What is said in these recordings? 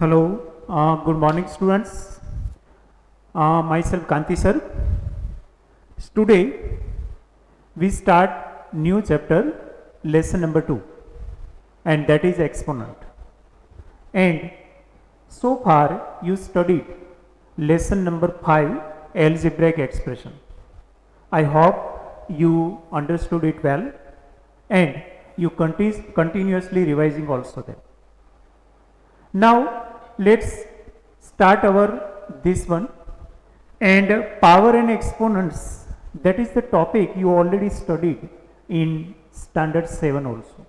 Hello, good morning students. Myself Kanti sir. Today we start new chapter, lesson number 2, and that is exponent. And so far you studied lesson number 5, algebraic expression. I hope you understood it well and you continuously revising also there. Now let's start our this one, and power and exponents, that is the topic you already studied in standard 7 also.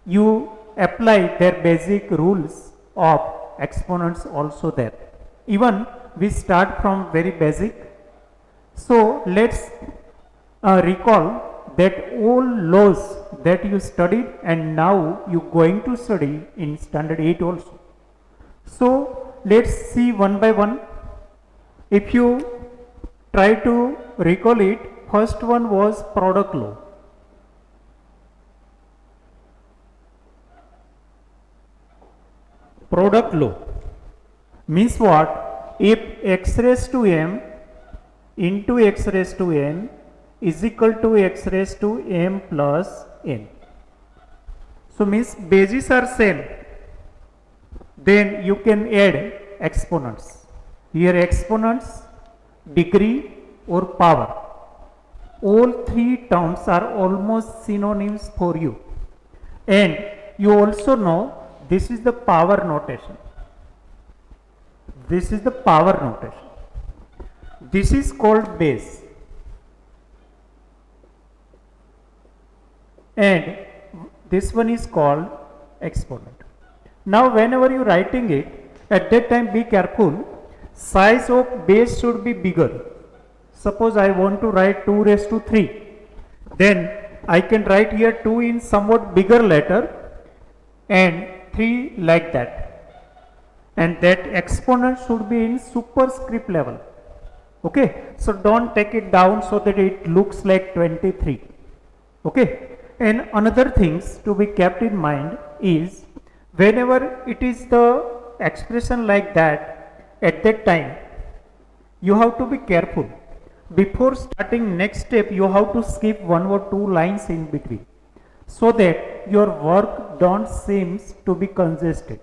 You apply their basic rules of exponents also there. Even we start from very basic. So let's recall that all laws that you studied and now you going to study in standard 8 also. So let's see one by one. If you try to recall it, first one was product law. Product law means what? If x raised to m into x raised to n is equal to x raised to m plus n. So means bases are same, then you can add exponents. Here exponents, degree or power, all three terms are almost synonyms for you. And you also know this is the power notation. This is the power notation. This is called base. And this one is called exponent. Now whenever you writing it, at that time be careful, size of base should be bigger. Suppose I want to write 2 raised to 3, then I can write here 2 in somewhat bigger letter and 3 like that, and that exponent should be in superscript level. Okay, so don't take it down so that it looks like 23. Okay. And another things to be kept in mind is whenever it is the expression like that, at that time you have to be careful. Before starting next step, you have to skip 1 or 2 lines in between so that your work don't seems to be congested.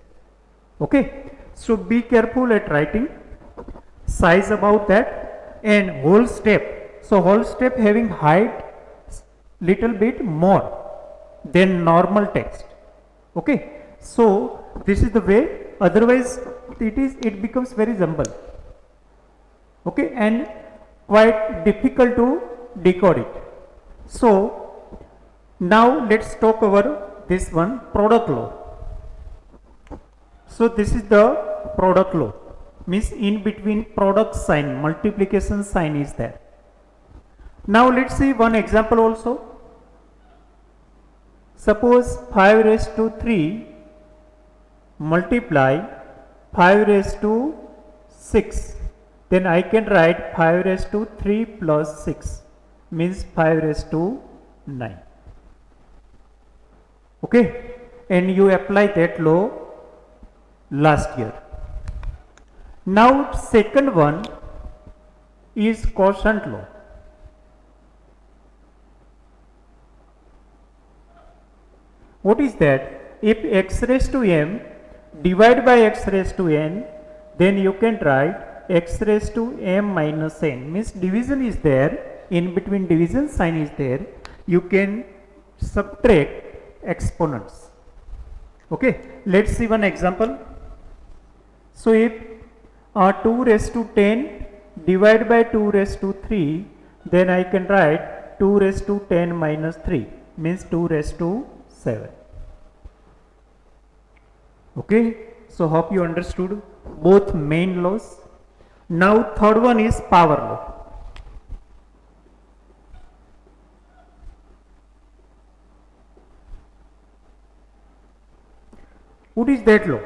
Okay, so be careful at writing, size about that, and whole step. So whole step having height little bit more than normal text. Okay, so this is the way, otherwise it becomes very jumble. Okay, and quite difficult to decode it. So now let's talk about this one, product law. So this is the product law, means in between product sign, multiplication sign is there. Now let's see one example also. Suppose 5 raised to 3 multiply 5 raised to 6, then I can write 5 raised to 3 plus 6 means 5 raised to 9. Okay, and you apply that law last year. Now second one is quotient law. What is that? If x raised to m divided by x raised to n, then you can write x raised to m minus n, means division is there, in between division sign is there, you can subtract exponents. Okay, let's see one example. So if 2 raised to 10 divided by 2 raised to 3, then I can write 2 raised to 10 minus 3 means 2 raised to 7. Okay, so hope you understood both main laws. Now third one is power law. What is that law?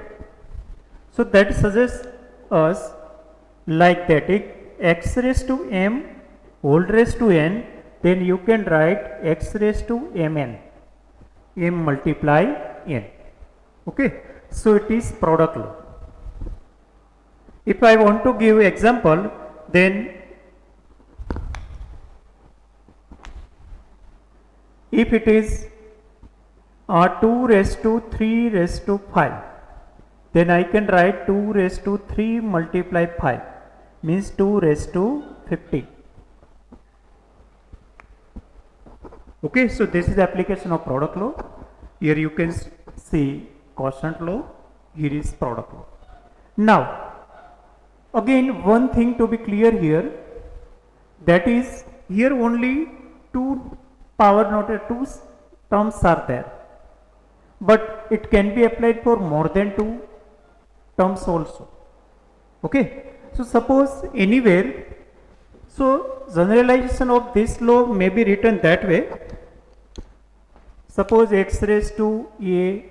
So that suggests us like that, if x raised to m whole raised to n, then you can write x raised to mn, m multiply n. Okay, So it is product law. If I want to give example, then if it is 2 raised to 3 raised to 5, then I can write 2 raised to 3 multiply 5 means 2 raised to 50. Okay, so this is the application of product law. Here you can see quotient law, here is product law. Now, again one thing to be clear here, that is here only two terms are there, but it can be applied for more than 2 terms also. Okay, so suppose anywhere, so generalization of this law may be written that way. Suppose x raised to a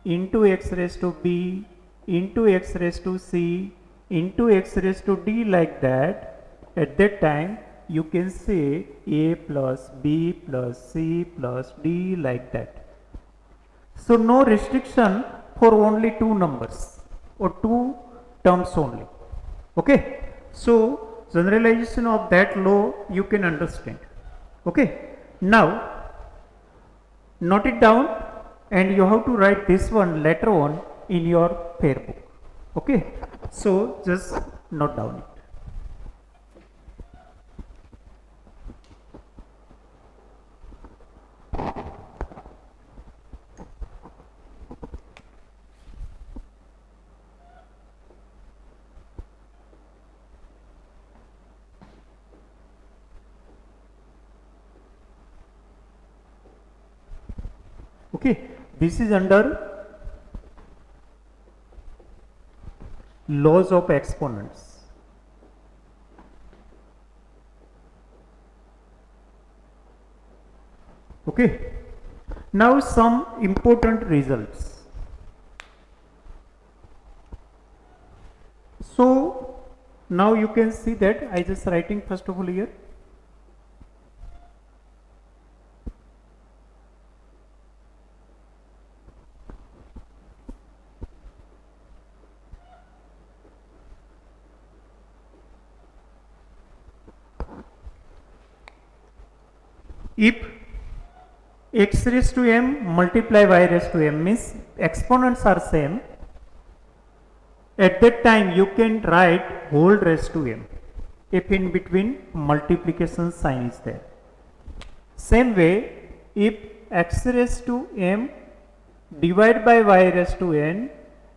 into x raised to b into x raised to c into x raised to d, like that. At that time you can say a plus b plus c plus d, like that. So no restriction for only 2 numbers or 2 terms only. Okay, so generalization of that law you can understand. Okay, now note it down, and you have to write this one later on in your pair book. Okay, so just note down it. Okay, this is under laws of exponents. Okay, now some important results. So now you can see that I just writing first of all here. If x raised to m multiply y raised to m means exponents are same, at that time you can write whole raised to m if in between multiplication sign is there. Same way, if x raised to m divided by y raised to n,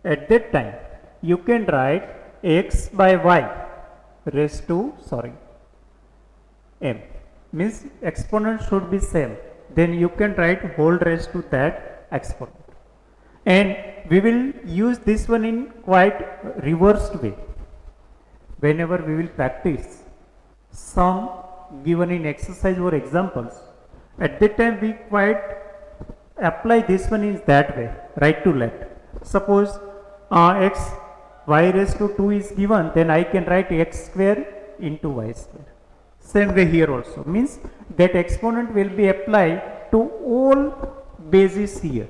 at that time you can write x by y raised to m, means exponent should be same, then you can write whole raised to that exponent. And we will use this one in quite reversed way whenever we will practice some given in exercise or examples. At that time we quite apply this one in that way, right to left. Suppose x y raised to 2 is given, then I can write x square into y square. Same way here also, means that exponent will be applied to all bases here.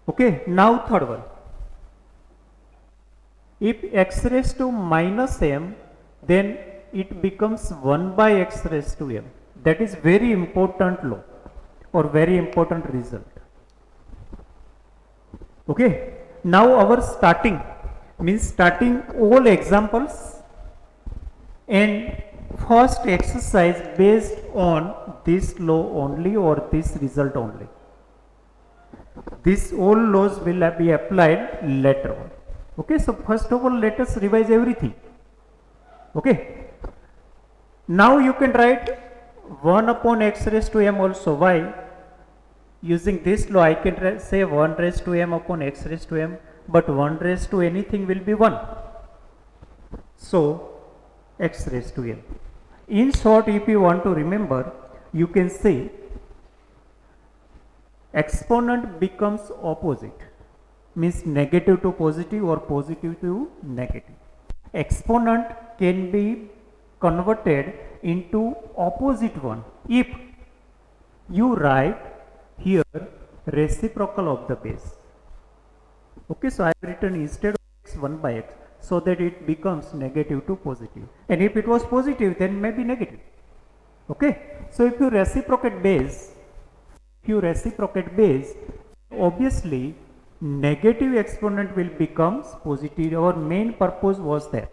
Okay, now third one. If x raised to minus m, then it becomes 1 by x raised to m. That is very important law or very important result. Okay, now our starting means starting all examples and first exercise based on this law only or this result only. These all laws will be applied later on. Okay, so first of all let us revise everything. Okay, now you can write 1 upon x raised to m also. Why? Using this law I can say 1 raised to m upon x raised to m, but 1 raised to anything will be 1. So x raised to m. In short, if you want to remember, you can say exponent becomes opposite, means negative to positive or positive to negative. Exponent can be converted into opposite one if you write here reciprocal of the base. Okay, so I have written instead of x 1 by x so that it becomes negative to positive. And if it was positive, then maybe negative. Okay, so if you reciprocate base, obviously negative exponent will become positive. Our main purpose was that.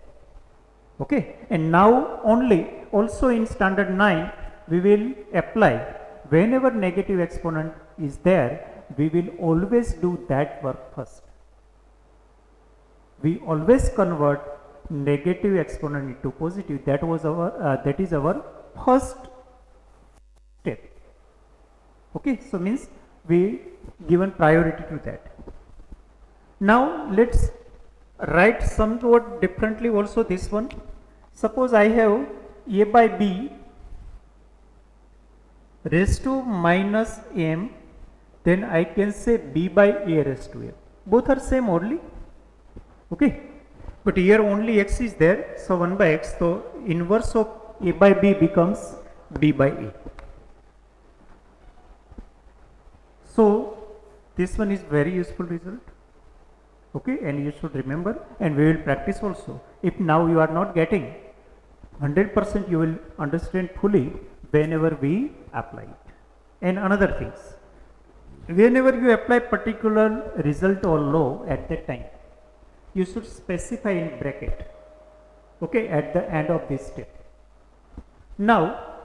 Okay, and now only also in standard 9 we will apply whenever negative exponent is there, we will always do that work first. We always convert negative exponent into positive. That is our first step. Okay, so means we given priority to that. Now let's write somewhat differently also this one. Suppose I have a by b raised to minus m, then I can say b by a raised to m. Both are same only. Okay, but here only x is there, so 1 by x, so inverse of a by b becomes b by a. So this one is very useful result. Okay, and you should remember, and we will practice also. If now you are not getting 100%, you will understand fully whenever we apply it. And another things, whenever you apply particular result or law at that time, you should specify in bracket, okay, at the end of this step. Now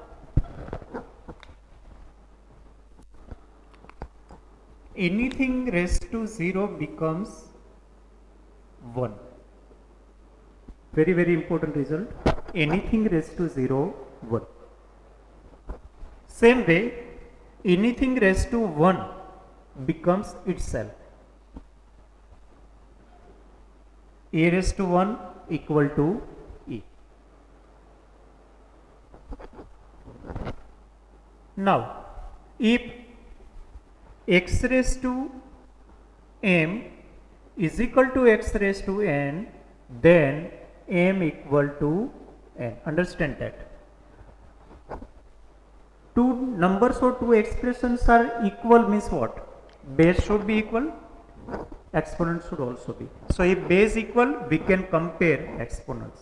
anything raised to 0 becomes 1. Very, very important result. Anything raised to 0, 1. Same way, anything raised to 1 becomes itself. A raised to 1 equal to E. Now, if x raised to m is equal to x raised to n, then m equal to n. Understand that. Two numbers or two expressions are equal means what? Base should be equal, exponent should also be. So if base equal, we can compare exponents.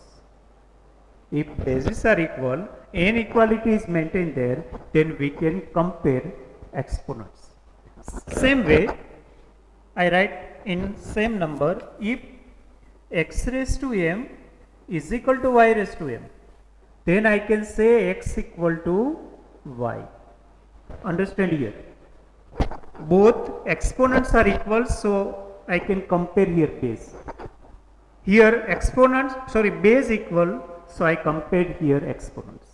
If bases are equal, inequality is maintained there, then we can compare exponents. Same way, I write in same number, if x raised to m is equal to y raised to m, then I can say x equal to y. Understand here. Both exponents are equal, so I can compare here base. Here base equal, so I compared here exponents.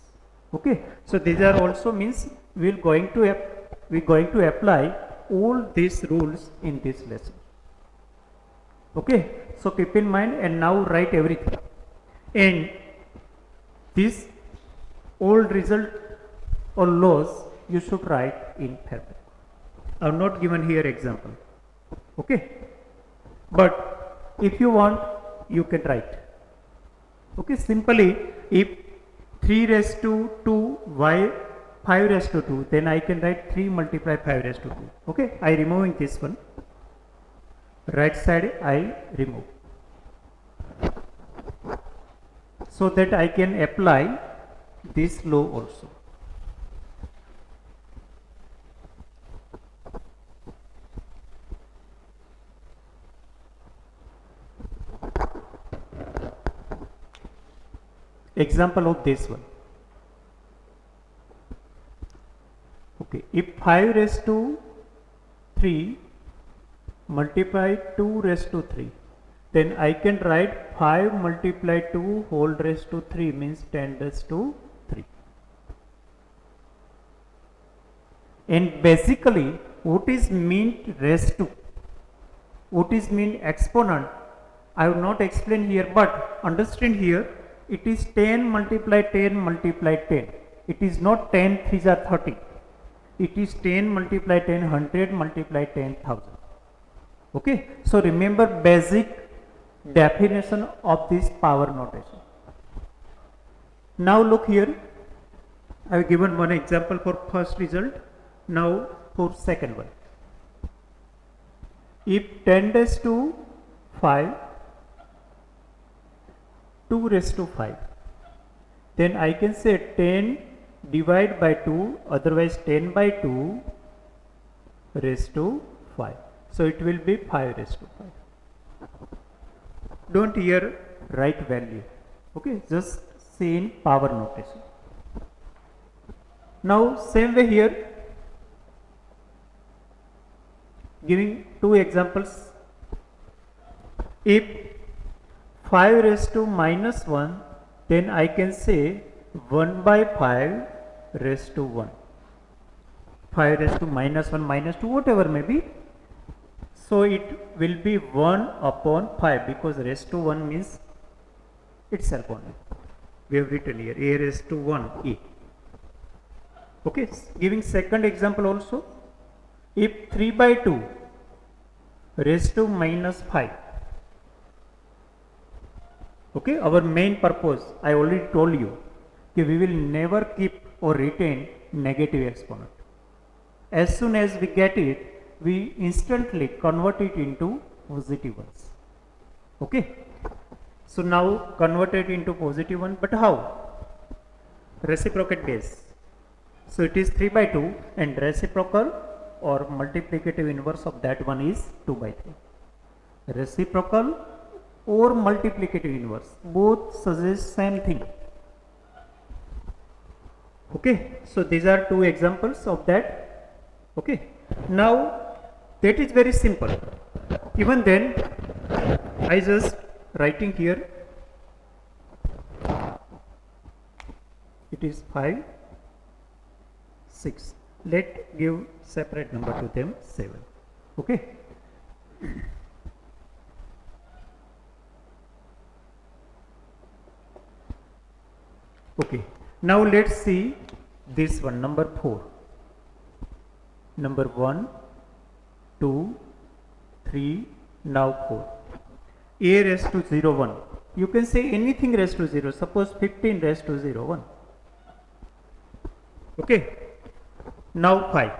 Okay, so these are also means we are going to apply all these rules in this lesson. Okay, so keep in mind and now write everything. And this old result or laws you should write in Fairback. I have not given here example. Okay, but if you want, you can write. Okay, simply if 3 raised to 2 y 5 raised to 2, then I can write 3 multiply 5 raised to 2. Okay, I removing this one. Right side I remove, so that I can apply this law also. Example of this one. Okay, if 5 raised to 3 multiply 2 raised to 3, then I can write 5 multiply 2 whole raised to 3 means 10 raised to 3. And basically, what is mean raised to? What is mean exponent? I will not explain here, but understand here, it is 10 multiply 10 multiply 10. It is not 10 3s are 30. It is 10 multiply 10, 100 multiply 10,000. Okay, so remember basic definition of this power notation. Now look here, I have given one example for first result. Now for second one. If 10 raised to 5, 2 raised to 5. Then I can say 10 divided by 2, otherwise 10 by 2 raised to 5. So it will be 5 raised to 5. Don't here write value. Okay, just see in power notation. Now same way here, giving two examples. If 5 raised to minus 1, then I can say 1 by 5 raised to 1. 5 raised to minus 1, minus 2, whatever may be. So it will be 1 upon 5 because raised to 1 means itself only. We have written here a raised to 1 a. Okay, giving second example also. If 3 by 2 raised to minus 5. Okay, our main purpose, I already told you, that we will never keep or retain negative exponent. As soon as we get it, we instantly convert it into positive ones. Okay, so now convert it into positive one, but how? Reciprocate base. So it is 3 by 2 and reciprocal or multiplicative inverse of that one is 2 by 3. Reciprocal or multiplicative inverse, both suggest same thing. Okay, so these are two examples of that. Okay, now that is very simple. Even then, I just writing here, it is 5, 6. Let give separate number to them 7. Okay. Okay, now let's see this one, number 4. Number 1, 2, 3, now 4. A raised to 0, 1. You can say anything raised to 0. Suppose 15 raised to 0, 1. Okay, now 5.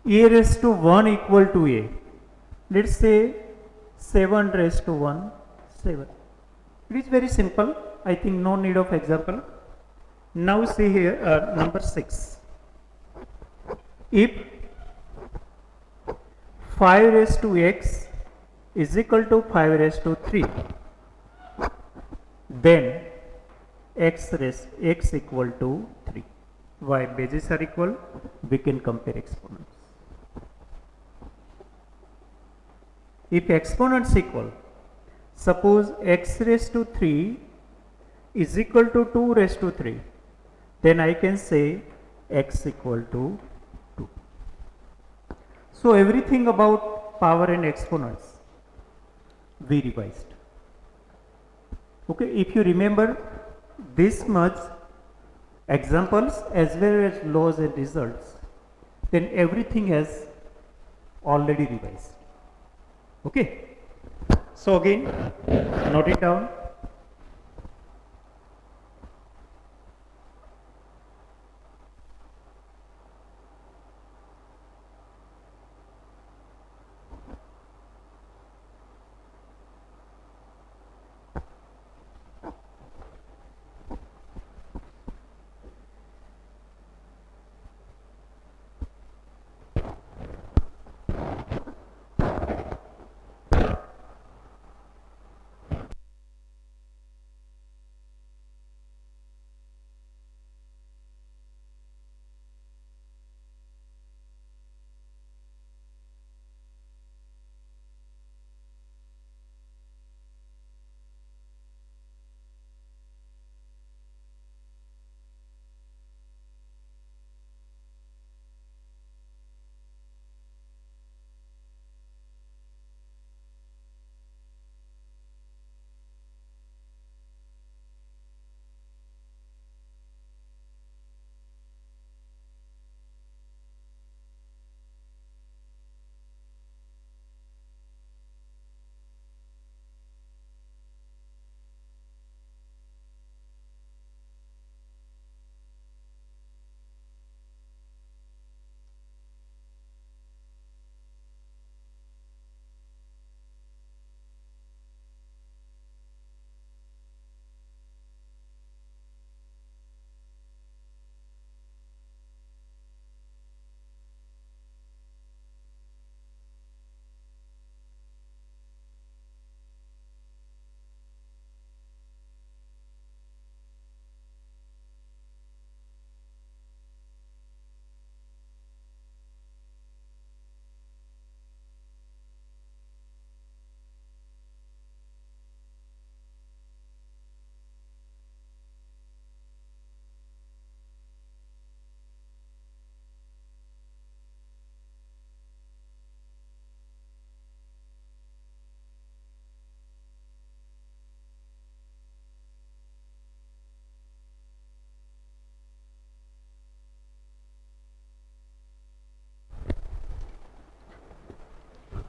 A raised to 1 equal to A. Let's say 7 raised to 1, 7. It is very simple. I think no need of example. Now see here number 6. If 5 raised to x is equal to 5 raised to 3, then x equal to 3. Why? Bases are equal, we can compare exponents. If exponents equal, suppose x raised to 3 is equal to 2 raised to 3, then I can say x equal to 2. So everything about power and exponents we revised. Okay, if you remember this much examples as well as laws and results, then everything has already revised. Okay, so again note it down.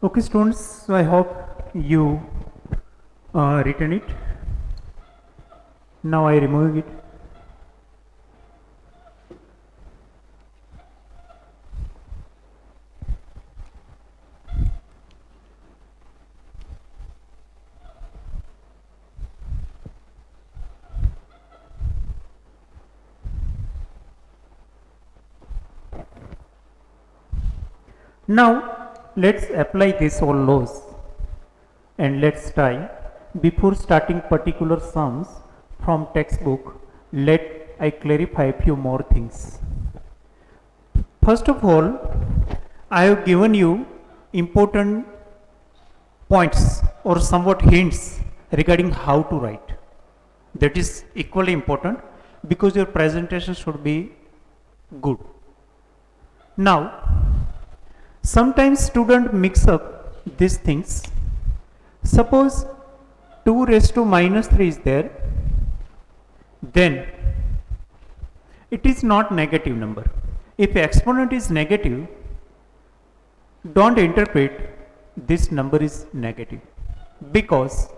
Okay students, so I hope you written it. Now I remove it. Now let's apply this all laws and let's try. Before starting particular sums from textbook, let I clarify few more things. First of all, I have given you important points or somewhat hints regarding how to write. That is equally important because your presentation should be good. Now, sometimes students mix up these things. Suppose 2 raised to minus 3 is there, then it is not negative number. If exponent is negative, don't interpret this number is negative because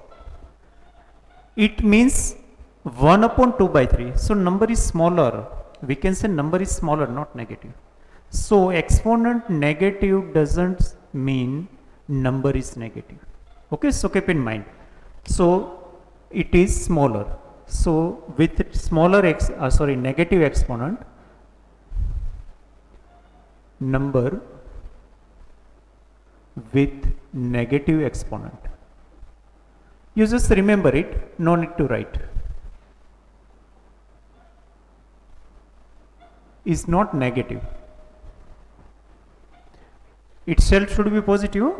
it means 1 upon 2 by 3. So number is smaller. We can say number is smaller, not negative. So exponent negative doesn't mean number is negative. Okay, so keep in mind. So it is smaller. So with smaller negative exponent, number with negative exponent. You just remember it, no need to write. Is not negative. Itself should be positive.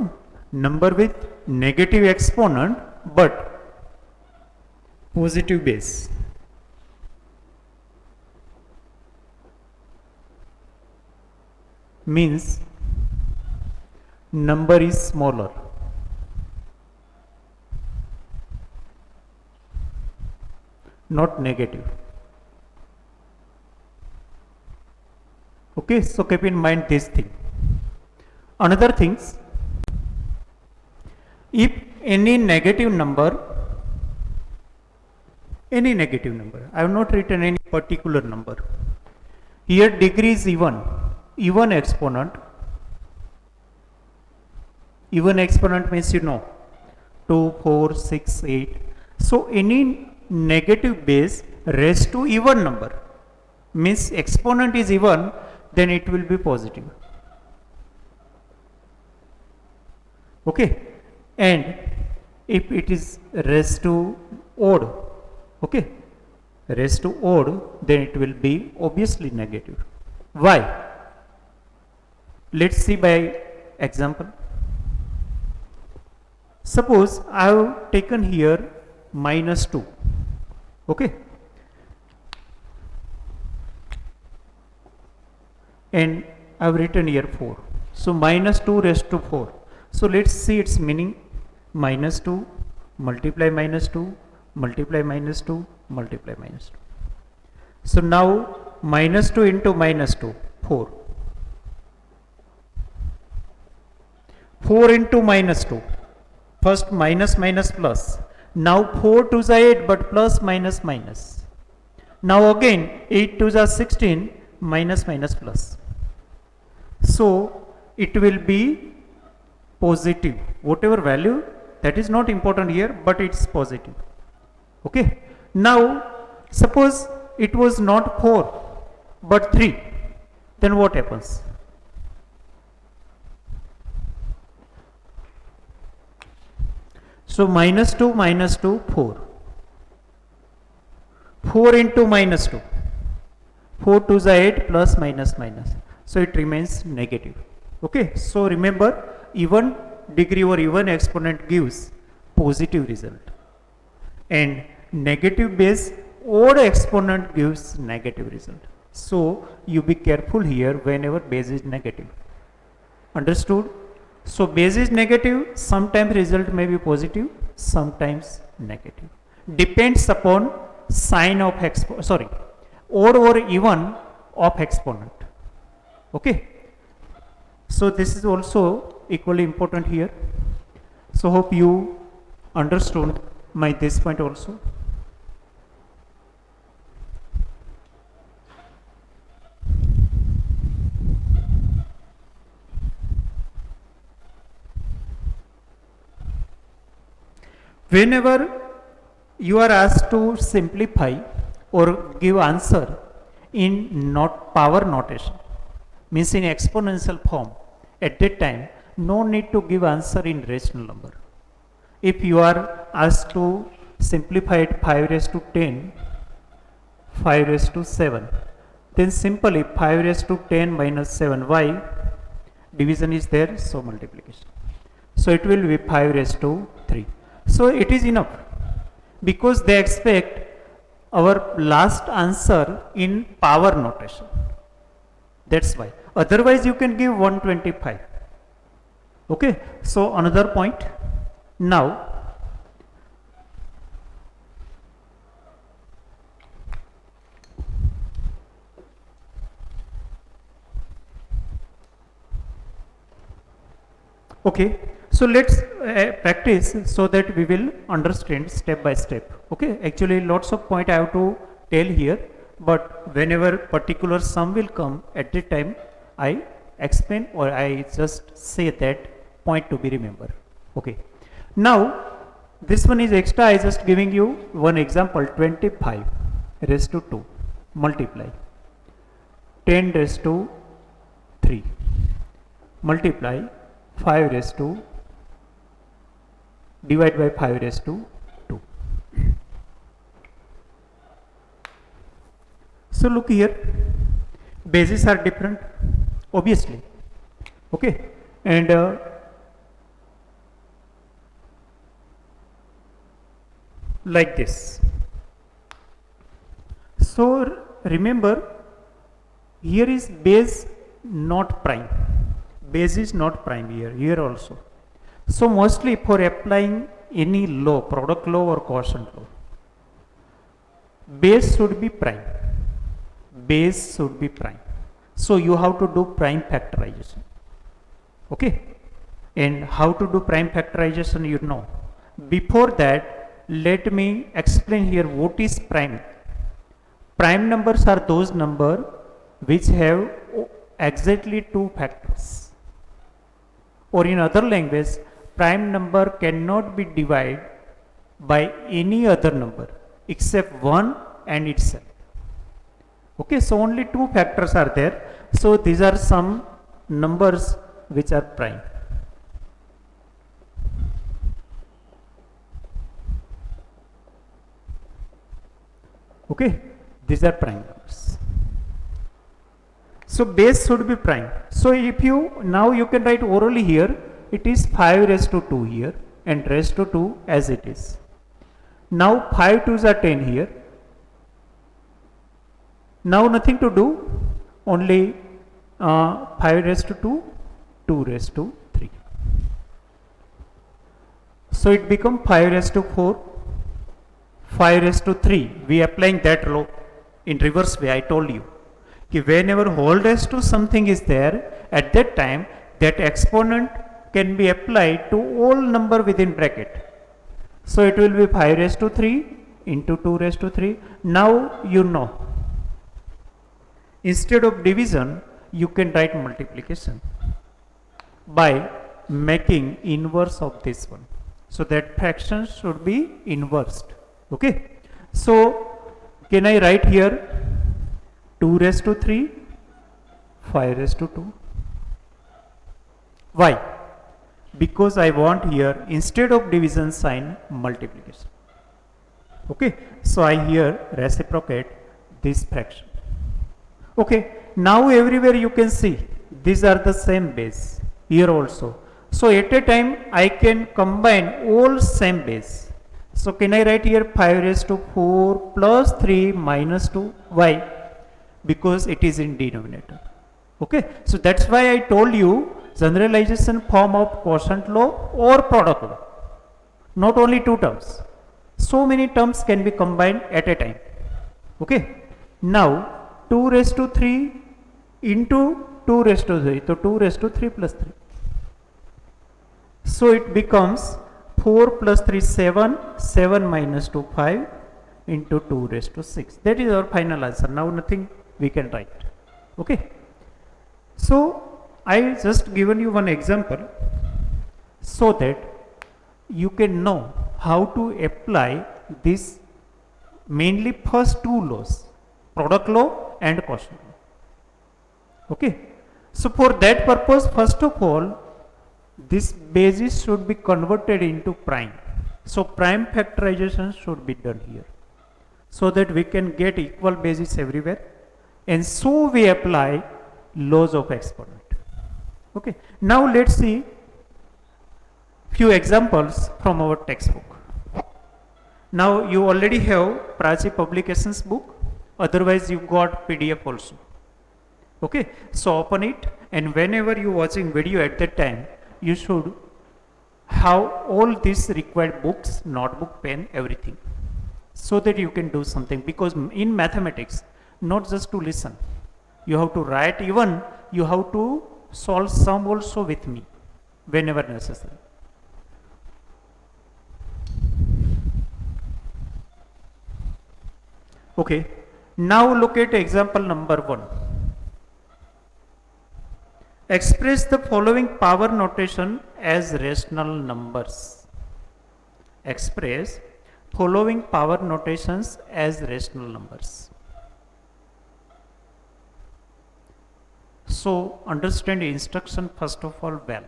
Number with negative exponent but positive base. Means number is smaller. Not negative. Okay, so keep in mind this thing. Another things, if any negative number, I have not written any particular number. Here degree is even exponent. Even exponent means 2, 4, 6, 8. So any negative base raised to even number means exponent is even, then it will be positive. Okay, and if it is raised to odd, okay, raised to odd, then it will be obviously negative. Why? Let's see by example. Suppose I have taken here minus 2, okay, and I have written here 4. So minus 2 raised to 4. So let's see its meaning. Minus 2 multiply minus 2 multiply minus 2 multiply minus 2. So now minus 2 into minus 2, 4. 4 into minus 2. First minus minus plus. Now 4 to the 8 but plus minus minus. Now again 8 to the 16 minus minus plus. So it will be positive. Whatever value, that is not important here, but it's positive. Okay. Now suppose it was not 4 but 3. Then what happens? So minus 2 minus 2, 4. 4 into minus 2. 4 to the 8 plus minus minus. So it remains negative. Okay. So remember, even degree or even exponent gives positive result. And negative base odd exponent gives negative result. So you be careful here whenever base is negative. Understood? So base is negative, sometimes result may be positive, sometimes negative. Depends upon sign of odd or even of exponent. Okay. So this is also equally important here. So hope you understood my this point also. Whenever you are asked to simplify or give answer in not power notation, means in exponential form, at that time no need to give answer in rational number. If you are asked to simplify it 5 raised to 10, 5 raised to 7, then simply 5 raised to 10 minus 7, why? Division is there, so multiplication. So it will be 5 raised to 3. So it is enough, because they expect our last answer in power notation. That's why. Otherwise you can give 125. Okay. So another point. Now okay, so let's practice so that we will understand step by step. Okay, actually lots of point I have to tell here, but whenever particular sum will come, at that time I explain or I just say that point to be remembered. Okay, now this one is extra. I just giving you one example. 25 raised to 2 multiply 10 raised to 3 multiply 5 raised to divide by 5 raised to 2. So look here, bases are different, obviously. Okay, and like this. So remember, here is base not prime. Base is not prime here also. So mostly for applying any law, product law or quotient law, base should be prime. Base should be prime. So you have to do prime factorization. Okay. And how to do prime factorization, you know. Before that, let me explain here what is prime. Prime numbers are those numbers which have exactly 2 factors. Or in other language, prime number cannot be divided by any other number except 1 and itself. Okay, so only 2 factors are there. So these are some numbers which are prime. Okay, these are prime numbers. So base should be prime. So if you, now you can write orally here, it is 5 raised to 2 here and raised to 2 as it is. Now 5 2s are 10 here. Now nothing to do, only 5 raised to 2, 2 raised to 3. So it become 5 raised to 4, 5 raised to 3. We applying that law in reverse way. I told you. Whenever whole raised to something is there, at that time that exponent can be applied to all number within bracket. So it will be 5 raised to 3 into 2 raised to 3. Now you know, instead of division you can write multiplication by making inverse of this one. So that fraction should be inversed. Okay. So can I write here 2 raised to 3, 5 raised to 2. Why? Because I want here, instead of division sign, multiplication. Okay. So I here reciprocate this fraction. Okay. Now everywhere you can see these are the same base here also. So at a time I can combine all same base. So can I write here 5 raised to 4 plus 3 minus 2? Why? Because it is in denominator. Okay. So that's why I told you generalization form of quotient law or product law. Not only 2 terms. So many terms can be combined at a time. Okay. Now 2 raised to 3 into 2 raised to 3. So 2 raised to 3 plus 3. So it becomes 4 plus 3 7, 7 minus 2 5 into 2 raised to 6. That is our final answer. Now nothing we can write. Okay. So I just given you one example so that you can know how to apply this mainly first two laws, product law and quotient law. Okay. So for that purpose, first of all, this basis should be converted into prime. So prime factorization should be done here so that we can get equal basis everywhere, and so we apply laws of exponent. Okay. Now let's see few examples from our textbook. Now you already have Prachi Publications book, otherwise you got PDF also. Okay. So open it, and whenever you watching video at that time, you should have all these required books, notebook, pen, everything, so that you can do something. Because in mathematics, not just to listen, you have to write, even you have to solve sum also with me whenever necessary. Okay. Now look at example number 1. Express the following power notation as rational numbers. Express following power notations as rational numbers. So understand instruction first of all well.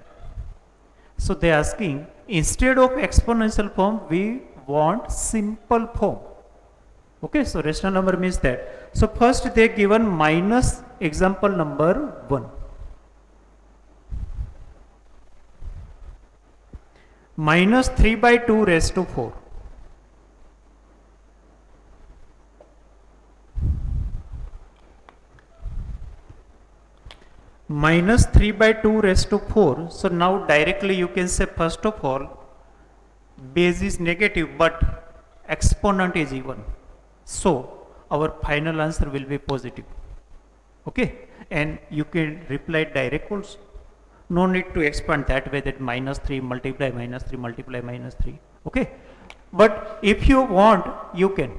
So they are asking, instead of exponential form, we want simple form. Okay, so rational number means that. So first they given minus example number 1. Minus 3 by 2 raised to 4. Minus 3 by 2 raised to 4. So now directly you can say, first of all, base is negative but exponent is even. So our final answer will be positive. Okay, and you can reply direct also. No need to expand that way, that minus 3 multiply minus 3 multiply minus 3. Okay, but if you want, you can.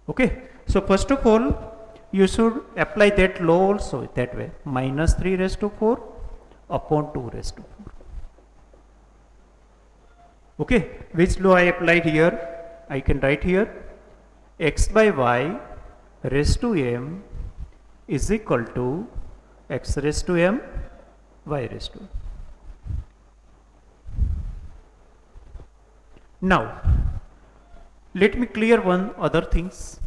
Okay, so first of all, you should apply that law also that way, minus 3 raised to 4 upon 2 raised to 4. Okay, which law I applied here? I can write here, x by y raised to m is equal to x raised to m y raised to m. Now let me clear one other things.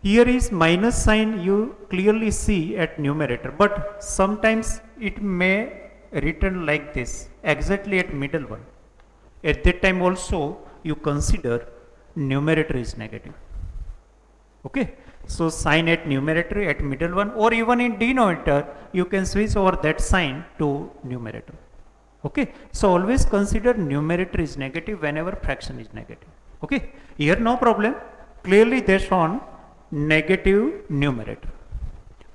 Here is minus sign, you clearly see at numerator, but sometimes it may written like this, exactly at middle one. At that time also you consider numerator is negative. Okay, so sign at numerator at middle one, or even in denominator you can switch over that sign to numerator. Okay, so always consider numerator is negative whenever fraction is negative. Okay, here no problem, clearly they shown negative numerator,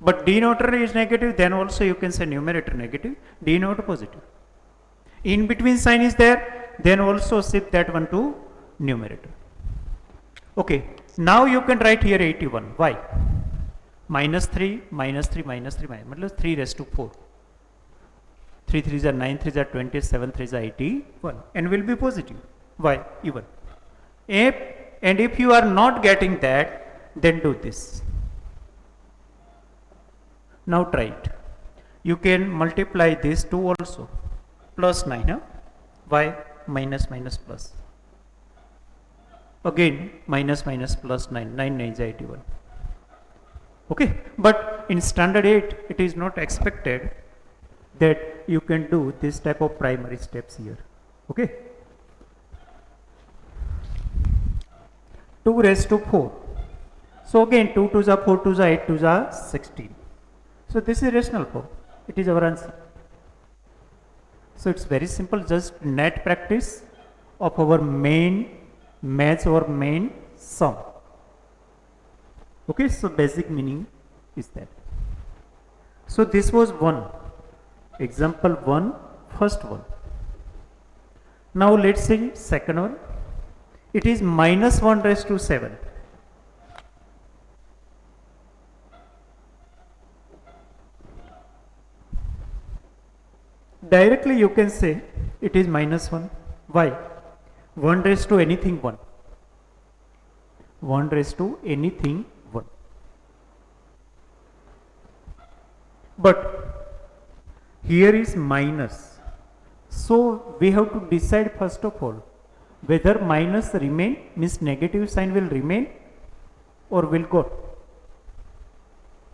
but denominator is negative, then also you can say numerator negative, denominator positive. In between sign is there, then also shift that one to numerator. Okay, now you can write here 81. Why? Minus 3 minus 3 minus 3 minus 3 raised to 4. 3 3s are 9, 3s are 20, 7 3s are 81, and will be positive. Why? Even. And if you are not getting that, then do this. Now try it. You can multiply these two also. Plus 9. Huh? Why? Minus minus plus. Again minus minus plus 9. 9 9 is 81. Okay, but in standard 8 it is not expected that you can do this type of primary steps here. Okay, 2 raised to 4. So again 2 2s are 4 2s are 8 2s are 16. So this is rational form. It is our answer. So it's very simple, just net practice of our main maths or main sum. Okay, so basic meaning is that. So this was 1. Example 1, first one. Now let's see second one. It is minus 1 raised to 7. Directly you can say it is minus 1. Why? 1 raised to anything 1. 1 raised to anything 1. But here is minus. So we have to decide first of all whether minus remain, means negative sign will remain or will go.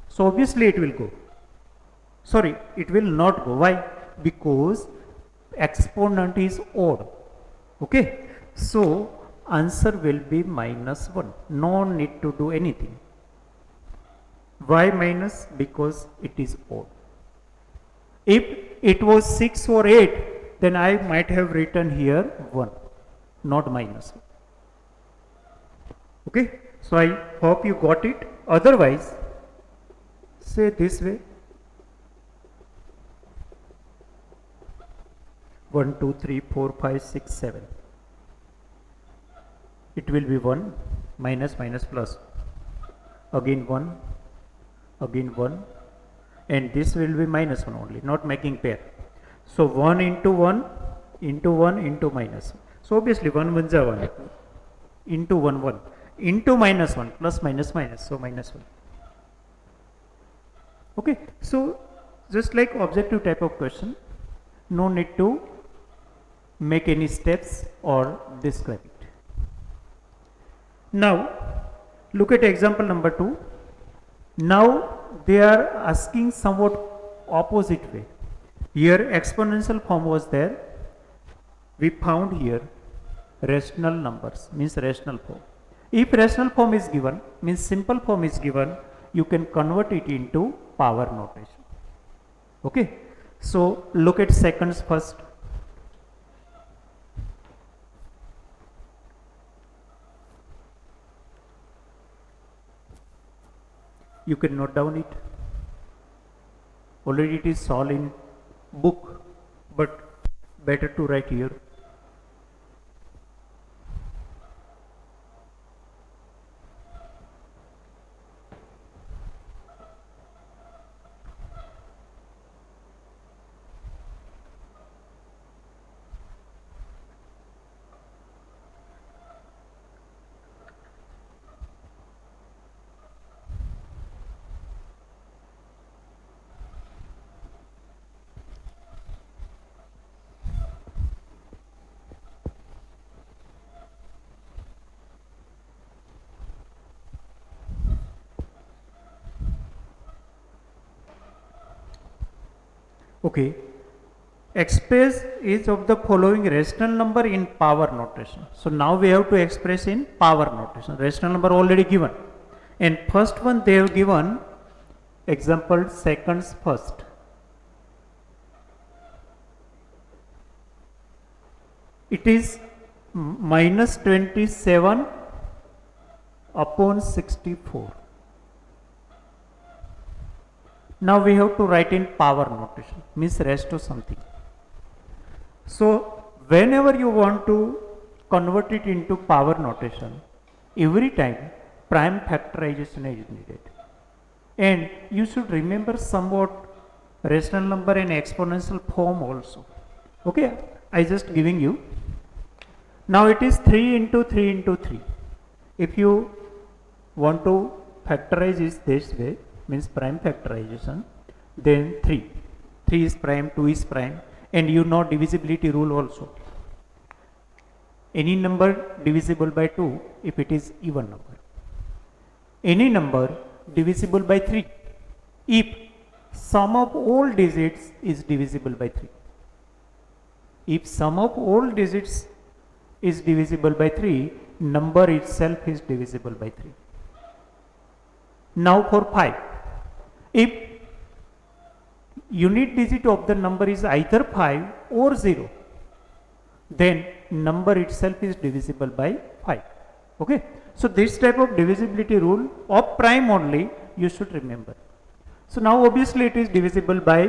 So obviously it will go. Sorry, it will not go. Why? Because exponent is odd. Okay. So answer will be minus 1. No need to do anything. Why minus? Because it is odd. If it was 6 or 8, then I might have written here 1, not minus 1. Okay. So I hope you got it. Otherwise, say this way. 1, 2, 3, 4, 5, 6, 7. It will be 1, minus, minus, plus. Again 1, again 1. And this will be minus 1 only, not making pair. So 1 into 1 into 1 into minus. So obviously 1 1 is 1 into 1 1 into minus 1 plus minus minus. So minus 1. Okay. So just like objective type of question, no need to make any steps or describe it. Now look at example number 2. Now they are asking somewhat opposite way. Here exponential form was there. We found here rational numbers, means rational form. If rational form is given, means simple form is given, you can convert it into power notation. Okay. So look at seconds first. You can note down it. Already it is solved in book, but better to write here. Okay. Express each of the following rational number in power notation. So now we have to express in power notation. Rational number already given. And first one they have given example seconds first. It is minus 27 upon 64. Now we have to write in power notation, means raised to something. So whenever you want to convert it into power notation, every time prime factorization is needed. And you should remember somewhat rational number and exponential form also. Okay, I just giving you. Now it is 3 into 3 into 3. If you want to factorize it this way, means prime factorization, then 3. 3 is prime, 2 is prime, and you know divisibility rule also. Any number divisible by 2 if it is even number. Any number divisible by 3 if sum of all digits is divisible by 3. If sum of all digits is divisible by 3, number itself is divisible by 3. Now for 5. If unit digit of the number is either 5 or 0, then number itself is divisible by 5. Okay. So this type of divisibility rule of prime only you should remember. So now obviously it is divisible by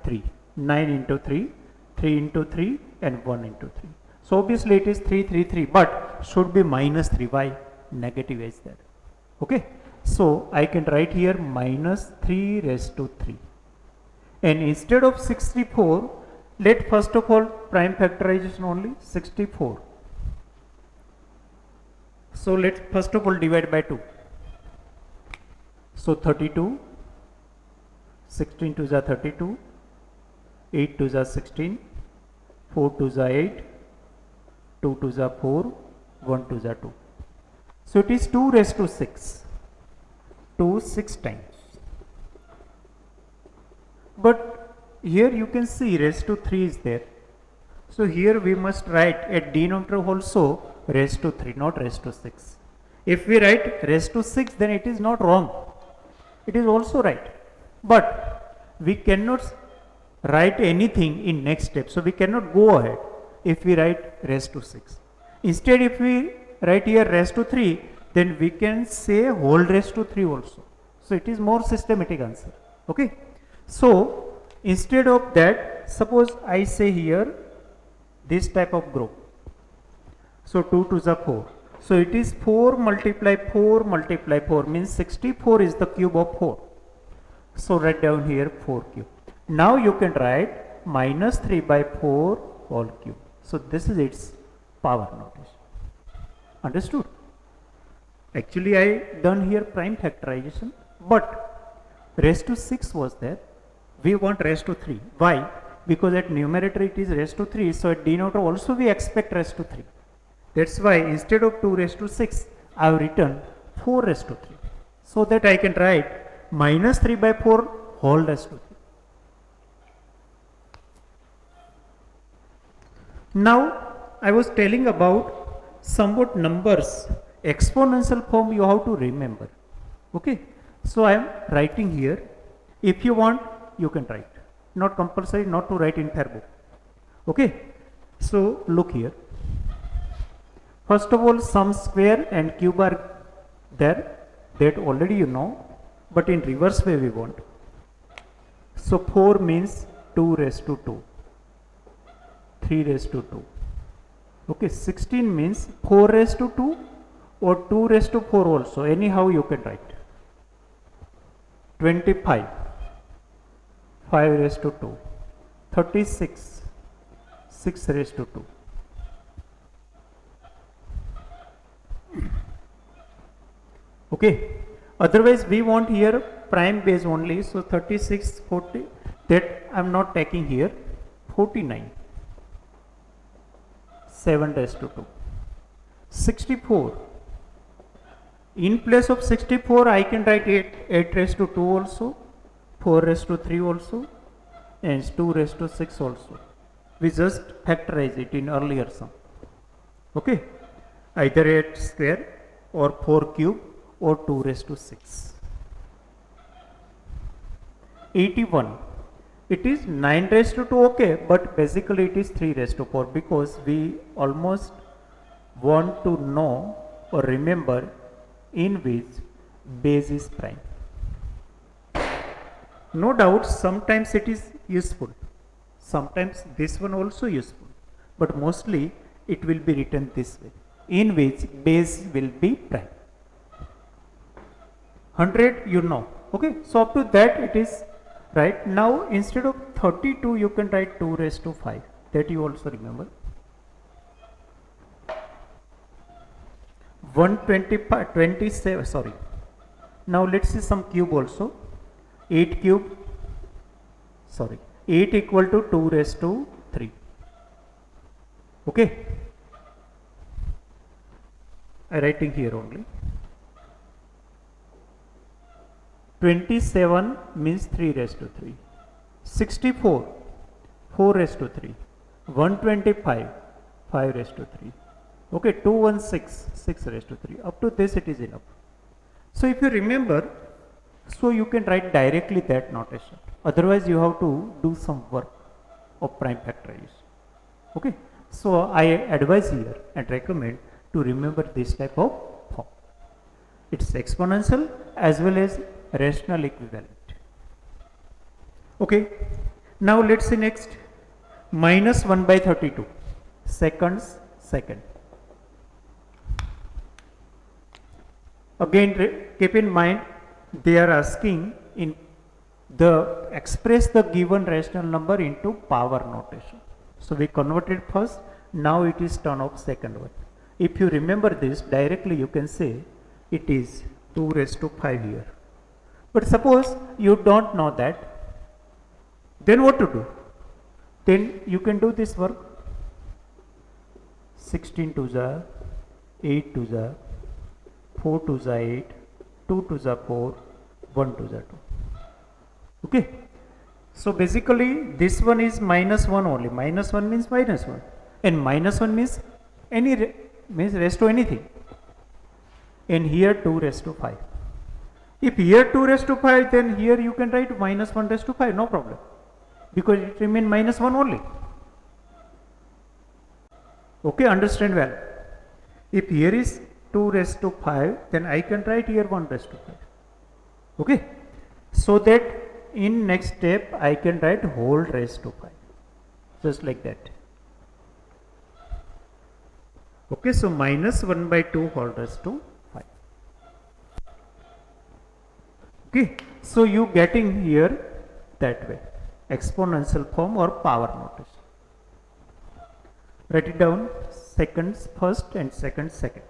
3. 9 into 3, 3 into 3 and 1 into 3. So obviously it is 3, 3, 3, but should be minus 3. Why? Negative is there. Okay. So I can write here minus 3 raised to 3. And instead of 64, let first of all prime factorization only 64. So let's first of all divide by 2. So 32, 16 to the 32, 8 to the 16, 4 to the 8, 2 to the 4, 1 to the 2. So it is 2 raised to 6, 2 6 times. But here you can see raised to 3 is there. So here we must write at denominator also raised to 3, not raised to 6. If we write raised to 6, then it is not wrong. It is also right. But we cannot write anything in next step. So we cannot go ahead if we write raised to 6. Instead, if we write here raised to 3, then we can say whole raised to 3 also. So it is more systematic answer. Okay. So instead of that, suppose I say here this type of group. So 2 to the 4. So it is 4 multiply 4 multiply 4 means 64 is the cube of 4. So write down here 4 cube. Now you can write minus 3 by 4 whole cube. So this is its power notation. Understood? Actually I done here prime factorization, but raised to 6 was there. We want raised to 3. Why? Because at numerator it is raised to 3. So at denominator also we expect raised to 3. That's why instead of 2 raised to 6, I have written 4 raised to 3. So that I can write minus 3 by 4 whole raised to 3. Now I was telling about somewhat numbers, exponential form you have to remember. Okay. So I am writing here. If you want, you can write. Not compulsory not to write in entire book. Okay. So look here. First of all, sum square and cube are there, that already you know, but in reverse way we want. So 4 means 2 raised to 2, 3 raised to 2. Okay, 16 means 4 raised to 2 or 2 raised to 4 also, anyhow you can write. 25, 5 raised to 2, 36, 6 raised to 2. Okay, otherwise we want here prime base only, so 36, 40, that I am not taking here, 49, 7 raised to 2, 64, in place of 64 I can write 8 raised to 2 also, 4 raised to 3 also, and 2 raised to 6 also. We just factorize it in earlier sum. Okay, either 8 square or 4 cube or 2 raised to 6. 81. It is 9 raised to 2, okay, but basically it is 3 raised to 4 because we almost want to know or remember in which base is prime. No doubt sometimes it is useful, sometimes this one also useful, but mostly it will be written this way, in which base will be prime. 100 you know, okay, so up to that it is right. Now instead of 32 you can write 2 raised to 5, that you also remember. 125, 27, sorry. Now let's see some cube also. 8 cube, sorry, 8 equal to 2 raised to 3. Okay, I writing here only. 27 means 3 raised to 3. 64, 4 raised to 3. 125, 5 raised to 3. Okay, 216, 6 raised to 3. Up to this it is enough. So if you remember, so you can write directly that notation. Otherwise you have to do some work of prime factorization. Okay, so I advise here and recommend to remember this type of form. It's exponential as well as rational equivalent. Okay, now let's see next. Minus 1 by 32 seconds second. Again, keep in mind they are asking in the express the given rational number into power notation. So we converted first, now it is turn of second one. If you remember this directly, you can say it is 2 raised to 5 here. But suppose you don't know that, then what to do? Then you can do this work. 16 to the 8 to the 4 to the 8, 2 to the 4, 1 to the 2. Okay. So basically this one is minus 1 only. Minus 1 means minus 1. And minus 1 means means raised to anything. And here 2 raised to 5. If here 2 raised to 5, then here you can write minus 1 raised to 5, no problem. Because it remains minus 1 only. Okay, understand well. If here is 2 raised to 5, then I can write here 1 raised to 5. Okay, so that in next step I can write whole raised to 5, just like that. Okay, so minus 1 by 2 whole raised to 5. Okay, so you getting here that way, exponential form or power notation. Write it down, seconds first and second second.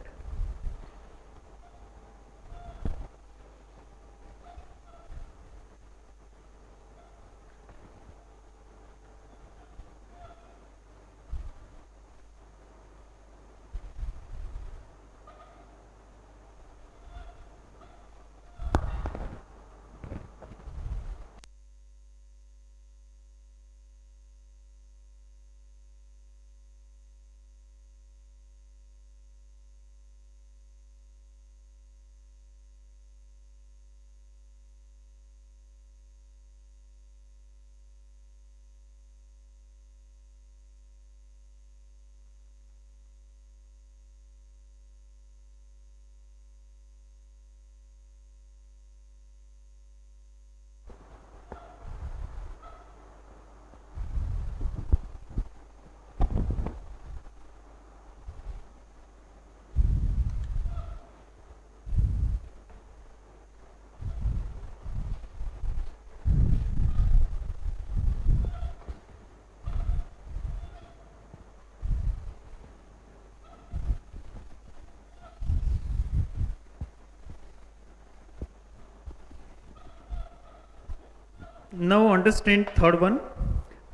Now understand third one,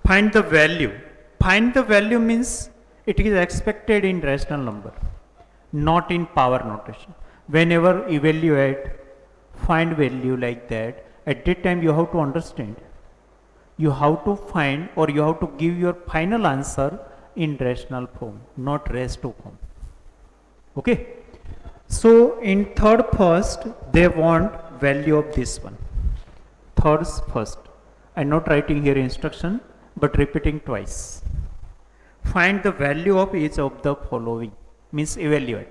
find the value. Find the value means it is expected in rational number, not in power notation. Whenever evaluate, find value like that, at that time you have to understand, you have to find or you have to give your final answer in rational form, not raised to form. Okay. So in third first, they want value of this one. Thirds first. I'm not writing here instruction, but repeating twice. Find the value of each of the following, means evaluate.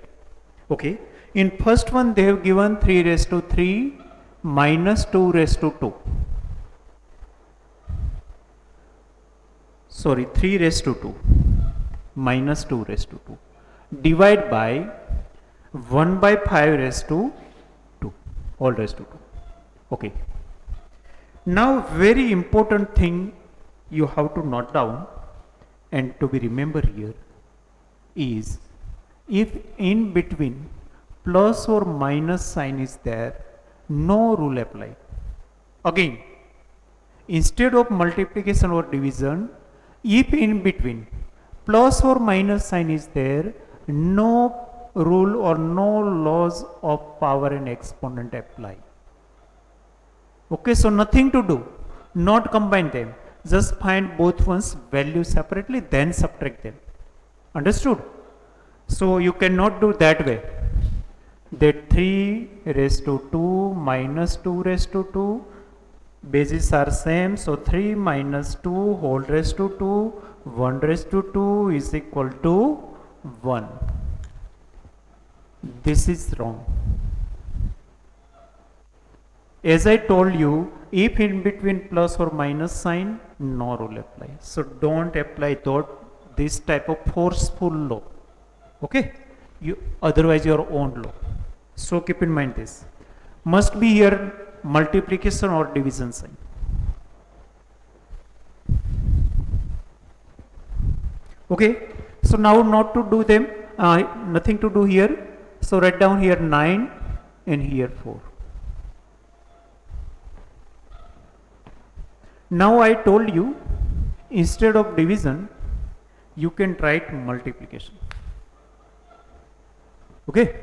Okay. In first one, they have given 3 raised to 3 minus 2 raised to 2. Sorry, 3 raised to 2 minus 2 raised to 2. Divide by 1 by 5 raised to 2, all raised to 2. Okay. Now very important thing you have to note down and to be remembered here is, if in between plus or minus sign is there, no rule apply. Again, instead of multiplication or division, if in between plus or minus sign is there, no rule or no laws of power and exponent apply. Okay, so nothing to do, not combine them, just find both ones value separately, then subtract them. Understood? So you cannot do that way, that 3 raised to 2 minus 2 raised to 2, bases are same, so 3 minus 2 whole raised to 2, 1 raised to 2 is equal to 1. This is wrong. As I told you, if in between plus or minus sign, no rule apply. So don't apply this type of forceful law. Okay, otherwise your own law. So keep in mind this. Must be here multiplication or division sign. Okay, so now not to do them, nothing to do here. So write down here 9 and here 4. Now I told you, instead of division, you can write multiplication. Okay.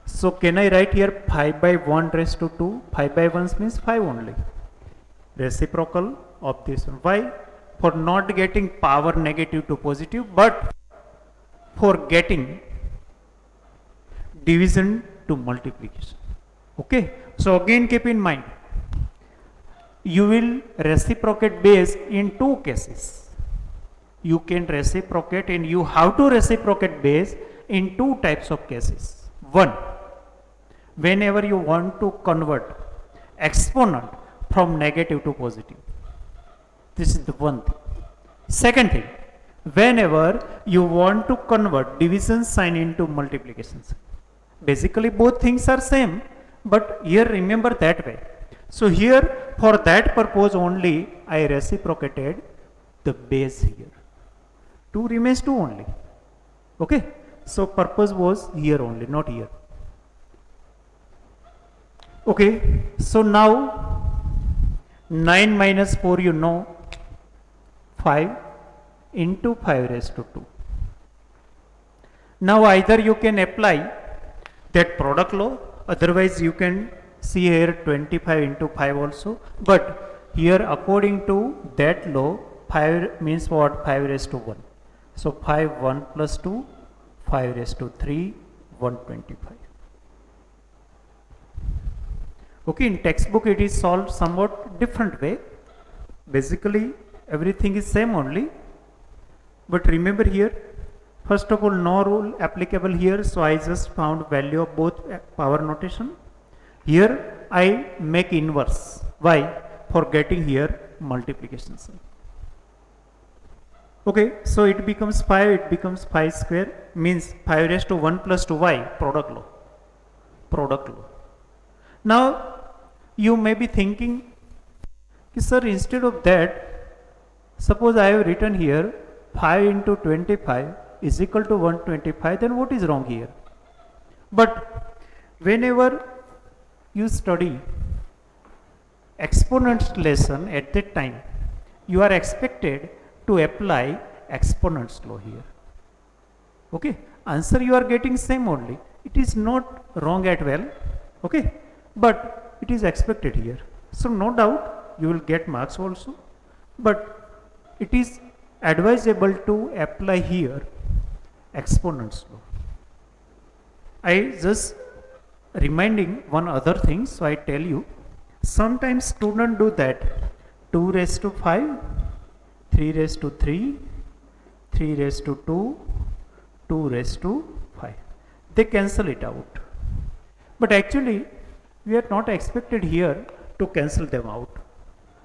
So can I write here 5 by 1 raised to 2? 5 by 1 means 5 only. Reciprocal of this one. Why? For not getting power negative to positive, but for getting division to multiplication. Okay. So again keep in mind, you will reciprocate base in two cases. You can reciprocate, and you have to reciprocate base in two types of cases. One, whenever you want to convert exponent from negative to positive. This is the one thing. Second thing, whenever you want to convert division sign into multiplication sign. Basically both things are same, but here remember that way. So here for that purpose only I reciprocated the base here. 2 remains 2 only. Okay. So purpose was here only, not here. Okay. So now 9 minus 4 you know, 5 into 5 raised to 2. Now either you can apply that product law, otherwise you can see here 25 into 5 also, but here according to that law 5 means what? 5 raised to 1. So 5 1 plus 2, 5 raised to 3, 125. Okay, in textbook it is solved somewhat different way. Basically everything is same only, but remember here, first of all no rule applicable here, so I just found value of both power notation. Here I make inverse. Why? For getting here multiplication sign. Okay, so it becomes 5, it becomes 5 square, means 5 raised to 1 plus 2y, product law. Product law. Now you may be thinking, sir, instead of that, suppose I have written here 5 into 25 is equal to 125, then what is wrong here? But whenever you study exponents lesson at that time, you are expected to apply exponents law here. Okay, answer you are getting same only. It is not wrong at well. Okay, but it is expected here. So no doubt you will get marks also, but it is advisable to apply here exponents law. I just reminding one other thing, so I tell you, sometimes students do that 2 raised to 5, 3 raised to 3, 3 raised to 2, 2 raised to 5. They cancel it out. But actually, we are not expected here to cancel them out.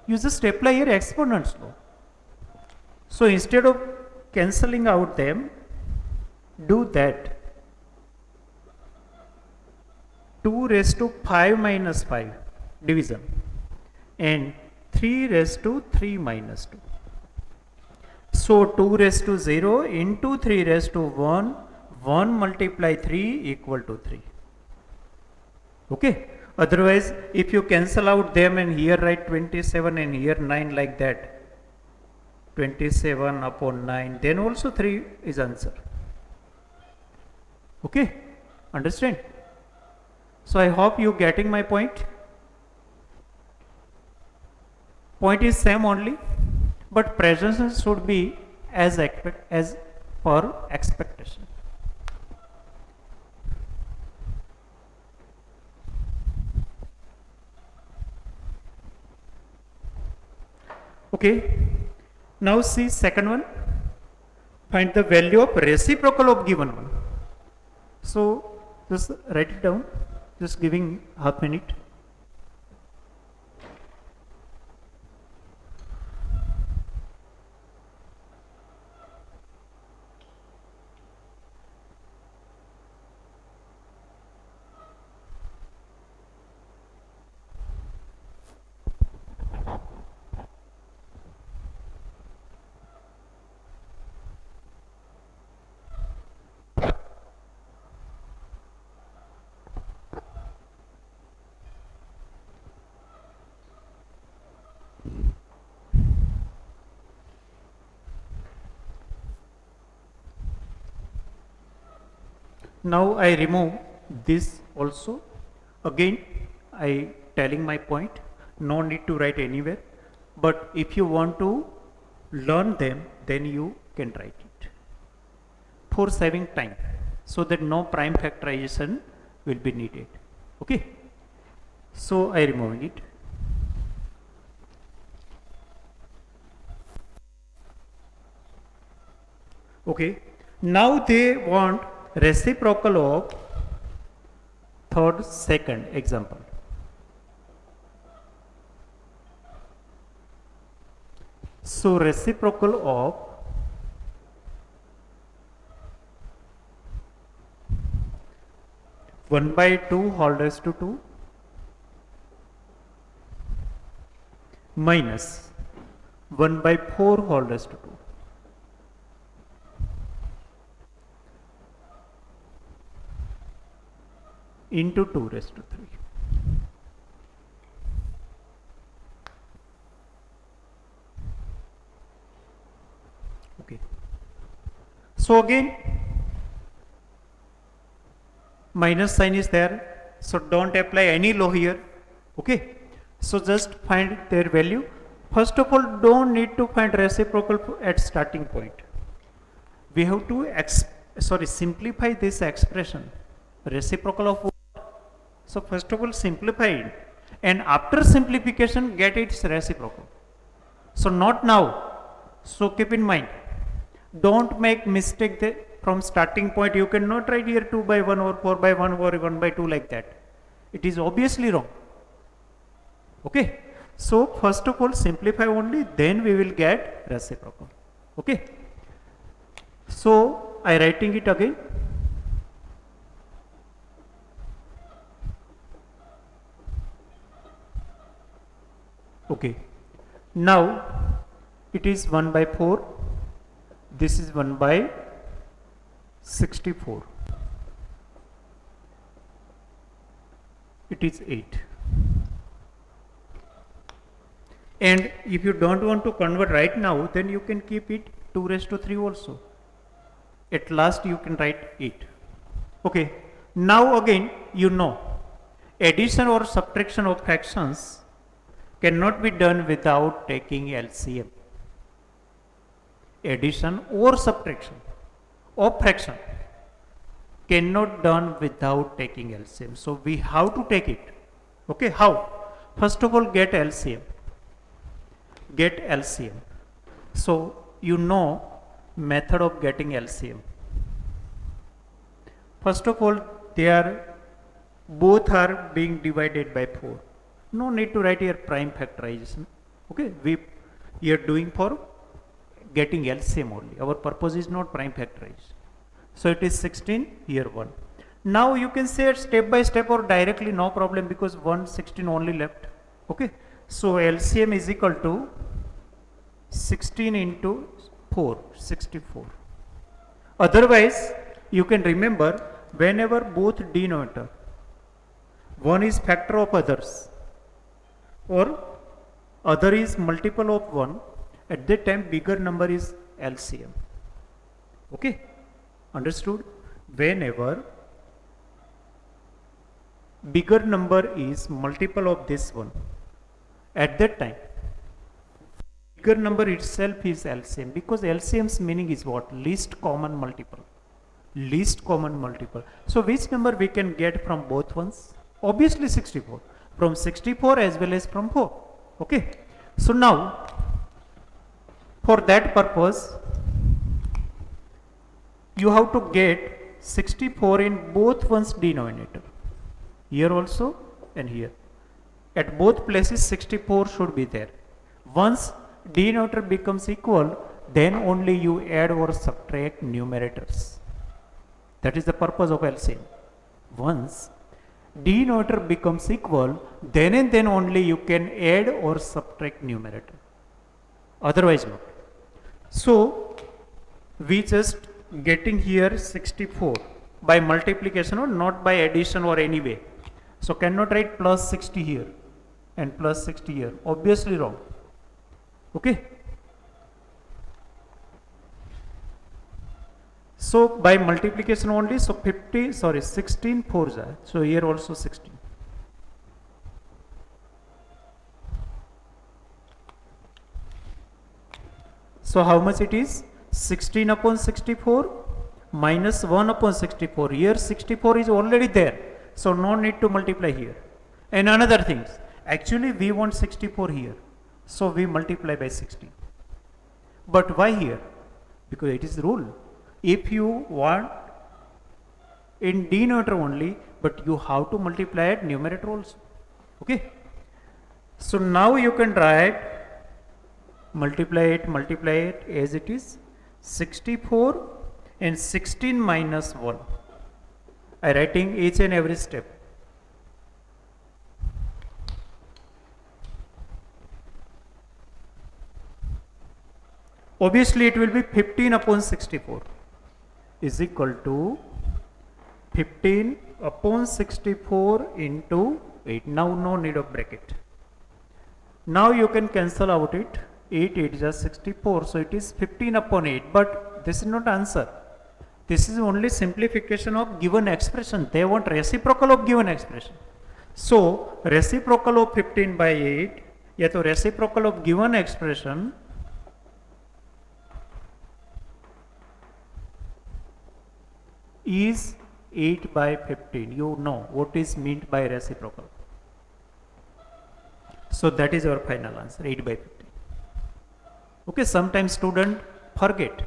You just apply here exponents law. So instead of cancelling out them, do that. 2 raised to 5 minus 5 division and 3 raised to 3 minus 2. So 2 raised to 0 into 3 raised to 1, 1 multiply 3 equal to 3. Okay. Otherwise, if you cancel out them and here write 27 and here 9 like that, 27 upon 9, then also 3 is answer. Okay. Understand? So I hope you getting my point. Point is same only, but presence should be as per expectation. Okay. Now see second one. Find the value of reciprocal of given one. So just write it down. Just giving half minute. Now I remove this also. Again I telling my point, no need to write anywhere, but if you want to learn them then you can write it for saving time, so that no prime factorization will be needed. Okay, so I removing it. Okay, now they want reciprocal of third second example. So reciprocal of one by 2 whole raised to 2 minus 1 by 4 whole raised to 2. Into 2 raised to 3. Okay. So again, minus sign is there, so don't apply any law here. Okay. So just find their value. First of all, don't need to find reciprocal at starting point. We have to simplify this expression. Reciprocal of what? So first of all simplify it, and after simplification get its reciprocal. So not now. So keep in mind, don't make mistake from starting point. You cannot write here 2 by 1 or 4 by 1 or 1 by 2 like that. It is obviously wrong. Okay. So first of all simplify only, then we will get reciprocal. Okay. So I writing it again. Okay. Now it is 1 by 4. This is 1 by 64. It is 8. And if you don't want to convert right now, then you can keep it 2 raised to 3 also. At last you can write 8. Okay. Now again you know, addition or subtraction of fractions cannot be done without taking LCM. Addition or subtraction of fraction cannot done without taking LCM. So we have to take it. Okay, how? First of all, get LCM. Get LCM. So you know method of getting LCM. First of all, both are being divided by 4. No need to write here prime factorization. Okay, we are doing for getting LCM only. Our purpose is not prime factorization. So it is 16 here 1. Now you can say it step by step or directly, no problem, because 116 only left. Okay, so LCM is equal to 16 into 4, 64. Otherwise you can remember, whenever both denominator, one is factor of others or other is multiple of 1, at that time bigger number is LCM. Okay, understood? Whenever bigger number is multiple of this one, at that time bigger number itself is LCM, because LCM's meaning is what? Least common multiple. Least common multiple. So which number we can get from both ones? Obviously 64. From 64 as well as from 4. Okay. So now for that purpose you have to get 64 in both one's denominator. Here also and here. At both places 64 should be there. Once denominator becomes equal, then only you add or subtract numerators. That is the purpose of LCM. Once denominator becomes equal, then and then only you can add or subtract numerator. Otherwise not. So we just getting here 64 by multiplication or not by addition or any way. So cannot write plus 60 here and plus 60 here. Obviously wrong. Okay. So by multiplication only, so 50, sorry, 16 fours are. So here also 16. So how much it is? 16 upon 64 minus 1 upon 64. Here 64 is already there. So no need to multiply here. And another thing, actually we want 64 here. So we multiply by 16. But why here? Because it is rule. If you want in denominator only, but you have to multiply at numerator also. Okay. So now you can write multiply it as it is 64 and 16 minus 1. I writing each and every step. Obviously it will be 15 upon 64 is equal to 15 upon 64 into 8. Now no need of bracket. Now you can cancel out it. 8 is just 64, so it is 15 upon 8, but this is not answer. This is only simplification of given expression. They want reciprocal of given expression. So reciprocal of 15 by 8, या तो reciprocal of given expression is 8 by 15. You know what is meant by reciprocal. So that is our final answer, 8 by 15. Okay, sometimes student forget.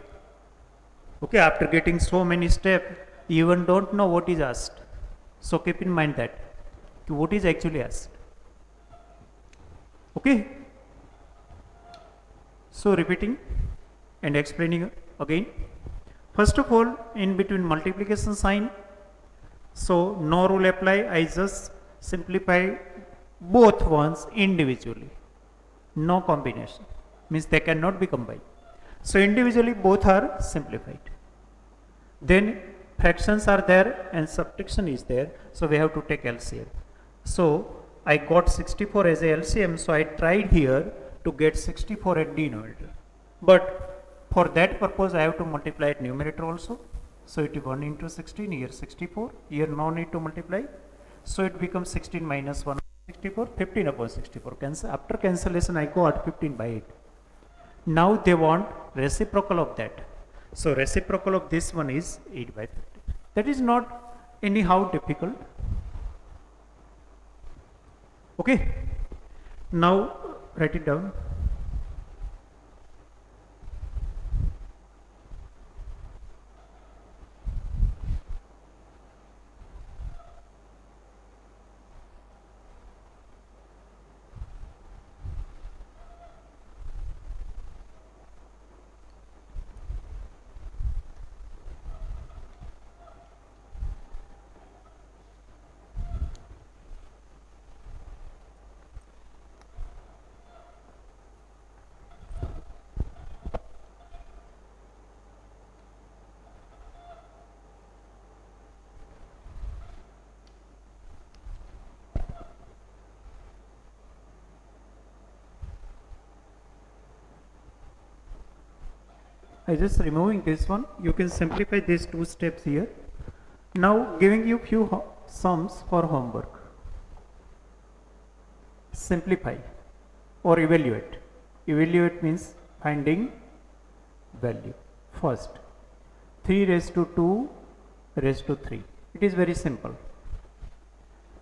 Okay, after getting so many steps, you even don't know what is asked. So keep in mind that what is actually asked. Okay. So repeating and explaining again. First of all, in between multiplication sign, so no rule apply. I just simplify both ones individually. No combination. Means they cannot be combined. So individually both are simplified. Then fractions are there and subtraction is there. So we have to take LCM. So I got 64 as a LCM. So I tried here to get 64 at denominator. But for that purpose I have to multiply at numerator also. So it is 1 into 16, here 64. Here no need to multiply. So it becomes 16 minus 1 64, 15 upon 64. Cancel. After cancellation I got 15 by 8. Now they want reciprocal of that. So reciprocal of this one is 8 by 50. That is not anyhow difficult. Okay. Now write it down. I just removing this one. You can simplify these two steps here. Now giving you few sums for homework. Simplify or evaluate. Evaluate means finding value. First, 3 raised to 2 raised to 3. It is very simple.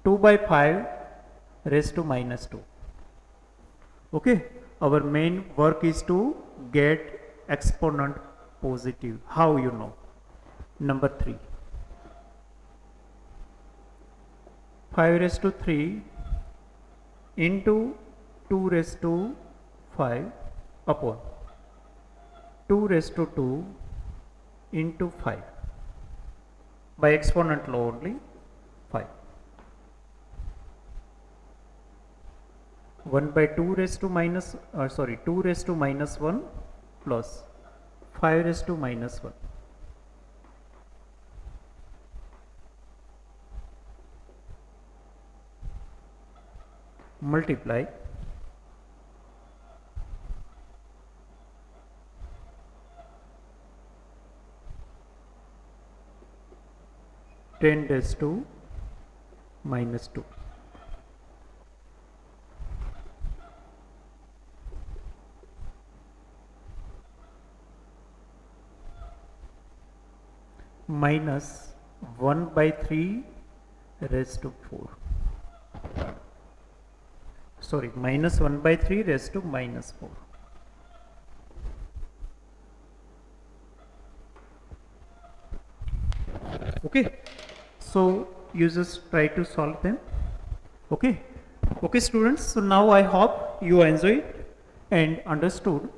2 by 5 raised to minus 2. Okay, our main work is to get exponent positive. How you know? Number 3. 5 raised to 3 into 2 raised to 5 upon 2 raised to 2 into 5. By exponent law only 5. 1 by 2 raised to minus 2 raised to minus 1 plus 5 raised to minus 1. Multiply 10 raised to minus 2. Minus 1 by 3 raised to 4. Sorry, minus 1 by 3 raised to minus 4. Okay, so you just try to solve them. Okay students, so now I hope you enjoyed and understood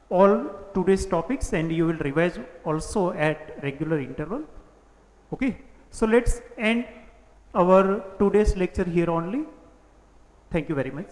all today's topics, and you will revise also at regular interval. Okay, so let's end our today's lecture here only. Thank you very much.